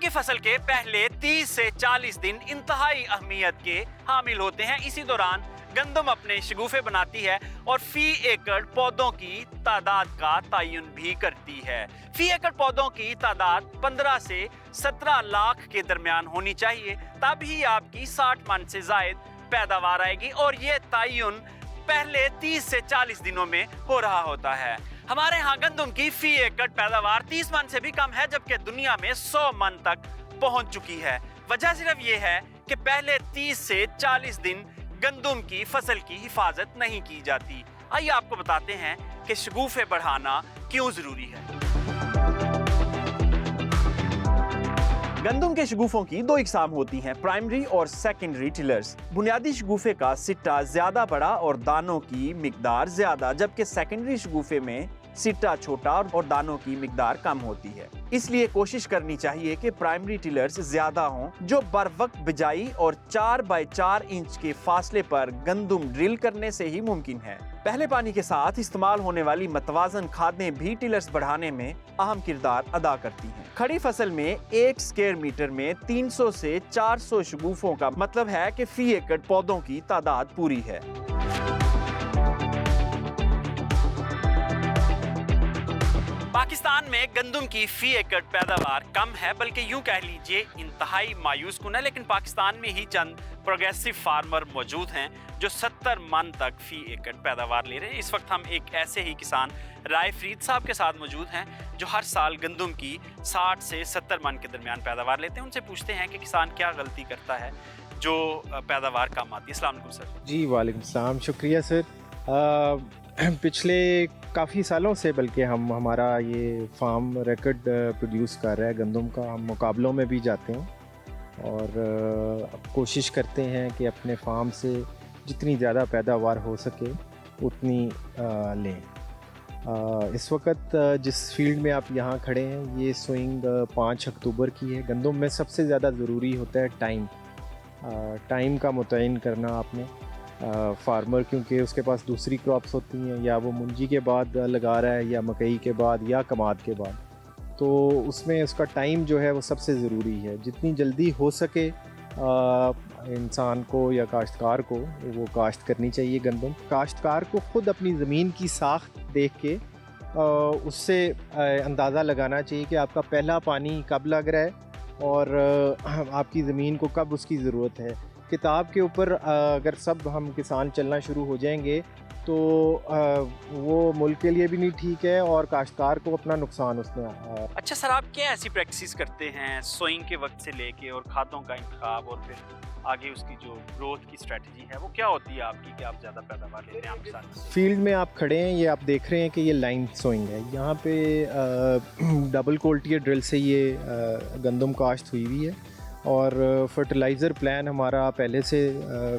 की फसल के पहले 30 से 40 दिन इंतहाई अहमियत के हामिल होते हैं। इसी दौरान गंदम अपने शगुफे बनाती है और फी एकड़ पौधों की तादाद का तयन भी करती है। फी एकड़ पौधों की तादाद 15 से 17 लाख के दरमियान होनी चाहिए, तभी आपकी 60 मन से जायद पैदावार आएगी और ये तयन पहले 30 से 40 दिनों में हो रहा होता है। हमारे यहाँ गंदम की फी एकड़ पैदावार 30 मन से भी कम है, जबकि दुनिया में 100 मन तक पहुंच चुकी है। वजह सिर्फ ये है कि पहले 30 से 40 दिन गंदम की फसल की हिफाजत नहीं की जाती। आइए आपको बताते हैं कि शगुफे बढ़ाना क्यों जरूरी है। गंदम के शगुफों की दो इकसाम होती हैं, प्राइमरी और सेकेंडरी टिलर्स। बुनियादी शगुफे का सिट्टा ज्यादा बड़ा और दानों की मिकदार ज्यादा, जबकि सेकेंडरी शगुफे में सिट्टा छोटा और दानों की मिकदार कम होती है। इसलिए कोशिश करनी चाहिए कि प्राइमरी टिलर्स ज्यादा हों जो बर वक्त बिजाई और 4 बाय 4 इंच के फासले पर गंदम ड्रिल करने से ही मुमकिन है। पहले पानी के साथ इस्तेमाल होने वाली मतवाजन खादें भी टिलर्स बढ़ाने में अहम किरदार अदा करती हैं। खड़ी फसल में 1 स्क्वायर मीटर में 300 से 400 शगुफों का मतलब है कि फी एकड़ पौधों की तादाद पूरी है। पाकिस्तान में गंदम की फी एकड़ पैदावार कम है, बल्कि यूं कह लीजिए इंतहाई मायूस कुन है। लेकिन पाकिस्तान में ही चंद प्रोग्रेसिव फार्मर मौजूद हैं जो 70 मन तक फी एकड़ पैदावार ले रहे हैं। इस वक्त हम एक ऐसे ही किसान राय फरीद साहब के साथ मौजूद हैं जो हर साल गंदम की 60 से 70 मन के दरमियान पैदावार लेते हैं। उनसे पूछते हैं कि किसान क्या गलती करता है जो पैदावार कम आती है। अस्सलाम वालेकुम सर। जी वालेकुम सलाम, शुक्रिया सर। पिछले काफ़ी सालों से बल्कि हमारा ये फार्म रिकॉर्ड प्रोड्यूस कर रहा है गंदम का। हम मुकाबलों में भी जाते हैं और कोशिश करते हैं कि अपने फार्म से जितनी ज़्यादा पैदावार हो सके उतनी लें। इस वक्त जिस फील्ड में आप यहाँ खड़े हैं ये सोइंग 5 अक्टूबर की है। गंदम में सबसे ज़्यादा ज़रूरी होता है टाइम का मुतय्यन करना आपने। फार्मर क्योंकि उसके पास दूसरी क्रॉप्स होती हैं, या वो मुंजी के बाद लगा रहा है या मकई के बाद या कमाद के बाद, तो उसमें उसका टाइम जो है वो सबसे ज़रूरी है। जितनी जल्दी हो सके इंसान को या काश्तकार को वो काश्त करनी चाहिए गंदम। काश्तकार को ख़ुद अपनी ज़मीन की साख्त देख के उससे अंदाज़ा लगाना चाहिए कि आपका पहला पानी कब लग रहा है और आपकी ज़मीन को कब उसकी ज़रूरत है। किताब के ऊपर अगर सब हम किसान चलना शुरू हो जाएंगे तो वो मुल्क के लिए भी नहीं ठीक है और काश्तकार को अपना नुकसान उसमें। अच्छा सर, आप क्या ऐसी प्रैक्टिस करते हैं सोइंग के वक्त से लेके और खादों का इंतखाब और फिर आगे उसकी जो ग्रोथ की स्ट्रेटजी है वो क्या होती है आपकी कि आप ज़्यादा पैदावार लेते हैं आपके साथ? फील्ड में आप खड़े हैं, ये आप देख रहे हैं कि ये लाइन सोइंग है। यहाँ पे डबल कोल्टियर ड्रिल से ये गंदम काश्त हुई हुई है और फर्टिलाइज़र प्लान हमारा पहले से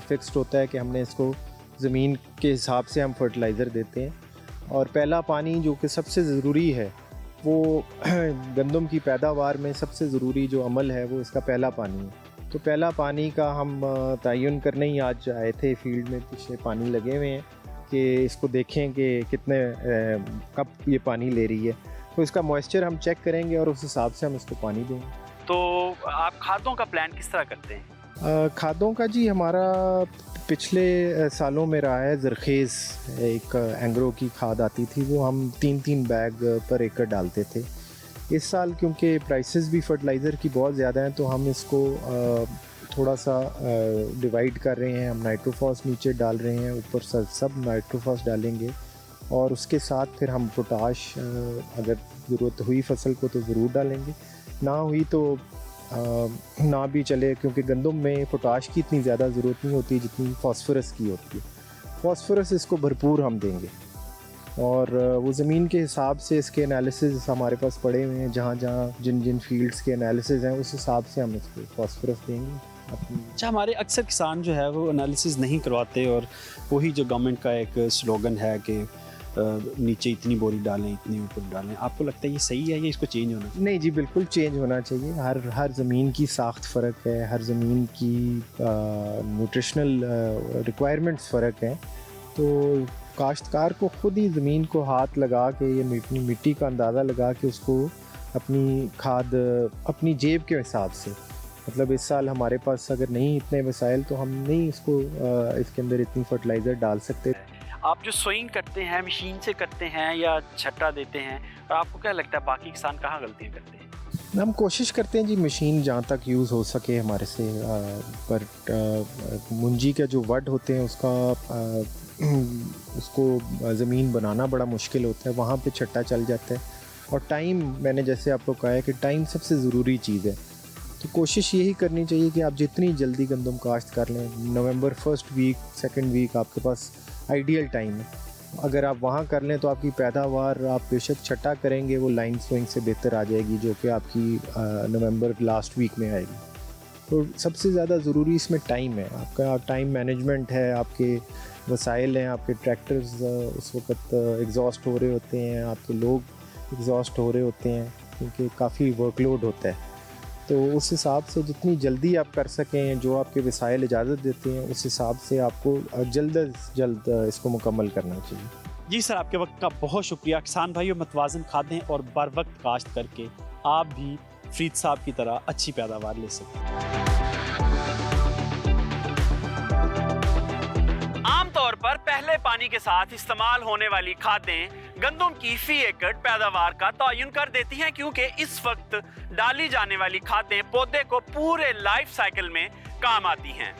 फिक्स्ड होता है कि हमने इसको ज़मीन के हिसाब से हम फर्टिलाइज़र देते हैं। और पहला पानी जो कि सबसे ज़रूरी है वो गंदम की पैदावार में सबसे ज़रूरी जो अमल है वो इसका पहला पानी है। तो पहला पानी का हम तयन करने ही आज आए थे फील्ड में। पीछे पानी लगे हुए हैं कि इसको देखें कि कितने कब ये पानी ले रही है, तो इसका मॉइस्चर हम चेक करेंगे और उस हिसाब से हम इसको पानी देंगे। तो आप खादों का प्लान किस तरह करते हैं? खादों का जी हमारा पिछले सालों में रहा है ज़रखेज़, एक एंग्रो की खाद आती थी, वो हम 3-3 बैग पर एकड़ डालते थे। इस साल क्योंकि प्राइसेस भी फर्टिलाइज़र की बहुत ज़्यादा हैं तो हम इसको थोड़ा सा डिवाइड कर रहे हैं। हम नाइट्रोफॉस नीचे डाल रहे हैं, ऊपर सब नाइट्रोफॉस डालेंगे और उसके साथ फिर हम पोटाश अगर ज़रूरत हुई फसल को तो ज़रूर डालेंगे, ना हुई तो ना भी चले, क्योंकि गंदम में पोटाश की इतनी ज़्यादा ज़रूरत नहीं होती जितनी फास्फोरस की होती है। फास्फोरस इसको भरपूर हम देंगे और वो ज़मीन के हिसाब से इसके एनालिसिस हमारे पास पड़े हुए हैं, जहाँ जहाँ जिन फील्ड्स के एनालिसिस हैं उस हिसाब से हम इसको फास्फोरस देंगे। अच्छा, हमारे अक्सर किसान जो है वो एनालिसिस नहीं करवाते और वही जो गवर्नमेंट का एक स्लोगन है कि नीचे इतनी बोरी डालें इतनी ऊपर डालें, आपको लगता है ये सही है या इसको चेंज होना चाहिए? नहीं जी, बिल्कुल चेंज होना चाहिए। हर ज़मीन की साख्त फ़र्क है, हर ज़मीन की न्यूट्रिशनल रिक्वायरमेंट्स फ़र्क हैं। तो काश्तकार को ख़ुद ही ज़मीन को हाथ लगा के ये मिट्टी का अंदाज़ा लगा के उसको अपनी खाद अपनी जेब के हिसाब से। मतलब इस साल हमारे पास अगर नहीं इतने वसाइल तो हम नहीं इसको इसके अंदर इतनी फर्टिलाइज़र डाल सकते। आप जो सोइंग करते हैं मशीन से करते हैं या छट्टा देते हैं, और आपको क्या लगता है बाकी किसान कहाँ गलतियाँ करते हैं? हम कोशिश करते हैं जी मशीन जहाँ तक यूज़ हो सके हमारे से, पर मुंजी का जो वड होते हैं उसको ज़मीन बनाना बड़ा मुश्किल होता है, वहाँ पे छट्टा चल जाता है। और टाइम, मैंने जैसे आपको कहा है कि टाइम सबसे ज़रूरी चीज़ है, तो कोशिश यही करनी चाहिए कि आप जितनी जल्दी गंदम काश्त कर लें। November first week second week आपके पास आइडियल टाइम है, अगर आप वहाँ कर लें तो आपकी पैदावार, आप बेशक छट्टा करेंगे वो लाइन सोइंग से बेहतर आ जाएगी, जो कि आपकी नवंबर लास्ट वीक में आएगी। तो सबसे ज़्यादा ज़रूरी इसमें टाइम है, आपका टाइम मैनेजमेंट है, आपके वसाइल हैं, आपके ट्रैक्टर्स उस वक्त एग्जॉस्ट हो रहे होते हैं, आपके लोग एग्जॉस्ट हो रहे होते हैं, क्योंकि काफ़ी वर्कलोड होता है। तो उस हिसाब से जितनी जल्दी आप कर सकें, जो आपके वसाइल इजाज़त देते हैं, उस हिसाब से आपको जल्द अज जल्द इसको मुकम्मल करना चाहिए। जी सर, आपके वक्त का बहुत शुक्रिया। किसान भाइयों, मतवाज़न खादें और बर वक्त काश्त करके आप भी फरीद साहब की तरह अच्छी पैदावार ले सकें। आमतौर पर पहले पानी के साथ इस्तेमाल होने वाली खादें गंदम की फी एकड़ पैदावार का तयन कर देती हैं, क्योंकि इस वक्त डाली जाने वाली खादें पौधे को पूरे लाइफ साइकिल में काम आती हैं।